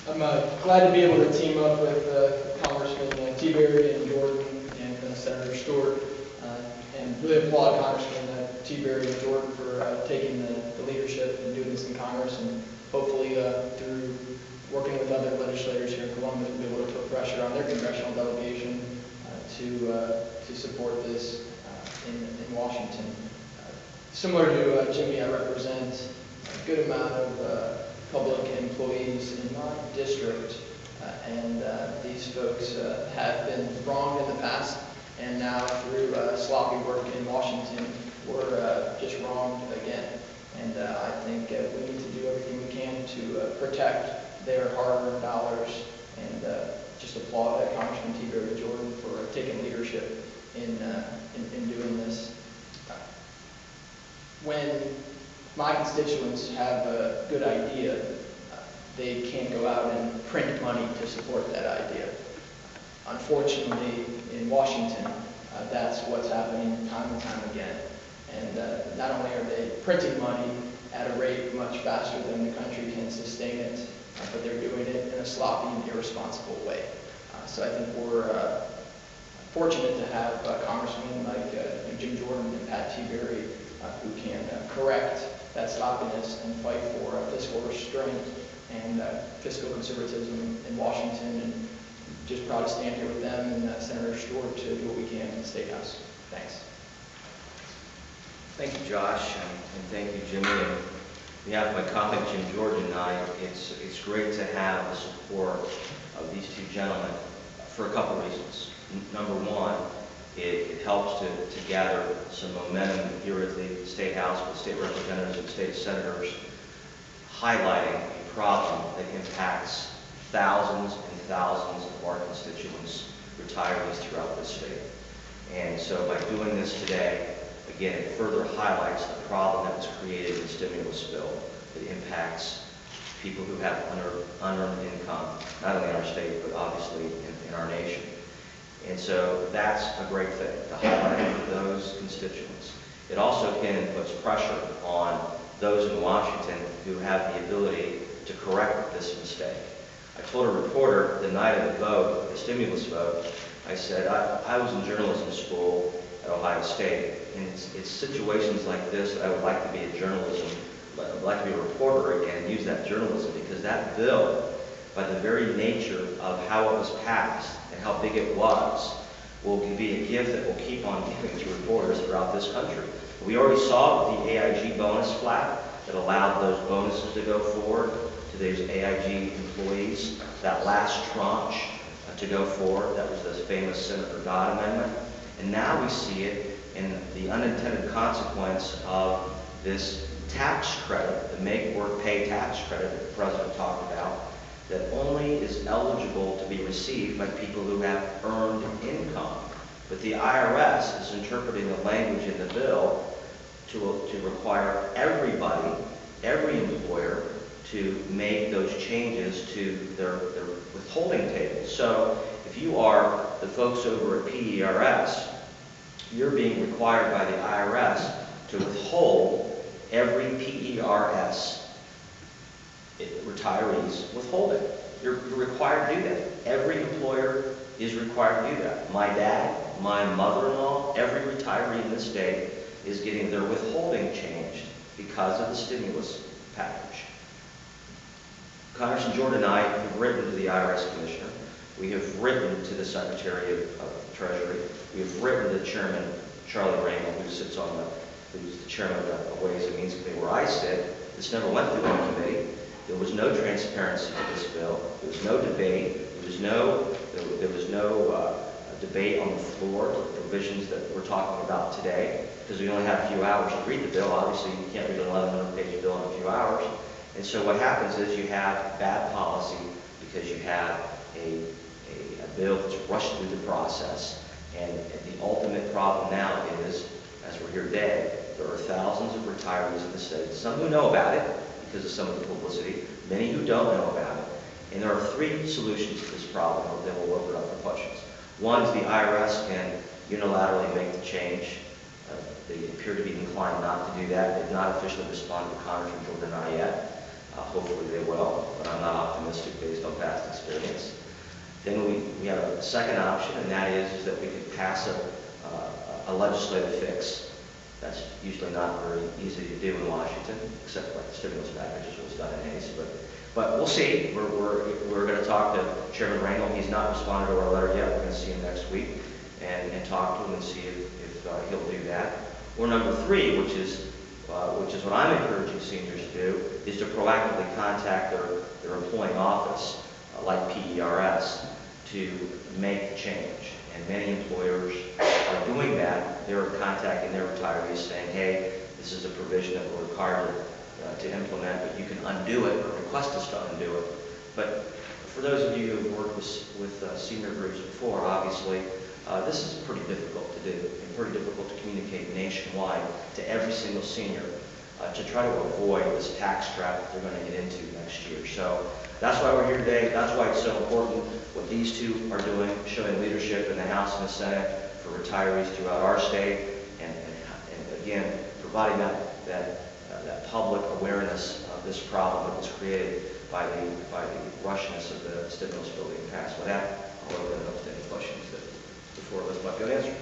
I'm glad to be able to team up with Congressman Tiberi and Jordan and Senator Stewart, and really applaud Congressman Tiberi and Jordan for taking the leadership and doing this in Congress, and hopefully through working with other legislators here in Columbus, we'll be able to put pressure on their congressional delegation to support this in Washington. Similar to Jimmy, I represent a good amount of public employees in my district, and these folks have been wronged in the past, and now through sloppy work in Washington, we're just wronged again. And I think we need to do everything we can to protect their hard-earned dollars, and just applaud Congressman Tiberi Jordan for taking leadership in doing this. When my constituents have a good idea, they can't go out and print money to support that idea. Unfortunately, in Washington, that's what's happening time and time again. And not only are they printing money at a rate much faster than the country can sustain it, but they're doing it in a sloppy and irresponsible way. So I think we're fortunate to have congressmen like Jim Jordan and Pat Tiberi who can correct that sloppiness and fight for fiscal restraint and fiscal conservatism in Washington, and just proud to stand here with them and Senator Stewart to do what we can in the Statehouse. Thanks. Thank you, Josh, and thank you, Jimmy. And on behalf of my colleague Jim Jordan and I, it's great to have the support of these two gentlemen for a couple reasons. Number one, it helps to gather some momentum here at the State House with state representatives and state senators, highlighting a problem that impacts thousands and thousands of our constituents, retirees throughout this state. And so by doing this today, again, it further highlights the problem that was created in the stimulus bill that impacts people who have unearned income, not only in our state, but obviously in our nation. And so that's a great thing, to highlight those constituents. It also, again, puts pressure on those in Washington who have the ability to correct this mistake. I told a reporter the night of the vote, the stimulus vote, I said, I was in journalism school at Ohio State, and it's situations like this that I would like to be a I'd like to be a reporter again and use that journalism, because that bill, by the very nature of how it was passed and how big it was, will be a gift that will keep on giving to reporters throughout this country. We already saw the AIG bonus flat that allowed those bonuses to go forward to those AIG employees, that last tranche to go forward. That was the famous Senator Dodd amendment. And now we see it in the unintended consequence of this tax credit, the make work pay tax credit that the President talked about, that only is eligible to be received by people who have earned income. But the IRS is interpreting the language in the bill to require everybody, every employer, to make those changes to their withholding table. So if you are the folks over at PERS, you're being required by the IRS to withhold every PERS retiree's withholding. You're required to do that. Every employer is required to do that. My dad, my mother-in-law, every retiree in this state is getting their withholding changed because of the stimulus package. Congressman Jordan and I have written to the IRS Commissioner. We have written to the Secretary of Treasury. We have written to Chairman Charlie Raymond, who's the chairman of the Ways and Means Committee where I sit. This never went through any committee. There was no transparency to this bill. There was no debate. There was no debate on the floor, the provisions that we're talking about today, because we only had a few hours to read the bill. Obviously, you can't read an 1,100-page bill in a few hours. And so what happens is you have bad policy because you have a bill that's rushed through the process. And the ultimate problem now is, as we're here today, there are thousands of retirees in the state, some who know about it because of some of the publicity, many who don't know about it. And there are three solutions to this problem, and then we'll open up for questions. One is the IRS can unilaterally make the change. They appear to be inclined not to do that. They've not officially responded to Congressman Jordan and I yet. Hopefully they will, but I'm not optimistic based on past experience. Then we have a second option, and that is that we could pass a legislative fix. That's usually not very easy to do in Washington, except like the stimulus package was done in haste. But we'll see. We're going to talk to Chairman Rangel. He's not responded to our letter yet. We're going to see him next week and talk to him and see if he'll do that. Or number three, which is what I'm encouraging seniors to do, is to proactively contact their employing office, like PERS, to make the change. And many employers are doing that. They're contacting their retirees saying, hey, this is a provision that we're required to implement, but you can undo it or request us to undo it. But for those of you who have worked with senior groups before, obviously, this is pretty difficult to do and pretty difficult to communicate nationwide to every single senior to try to avoid this tax trap that they're going to get into next year. So that's why we're here today. That's why it's so important what these two are doing, showing leadership in the House and the Senate for retirees throughout our state, and again, providing that public awareness of this problem that was created by the rushness of the stimulus bill being passed. With that, I'll open it up to any questions that the four of us might be able to answer.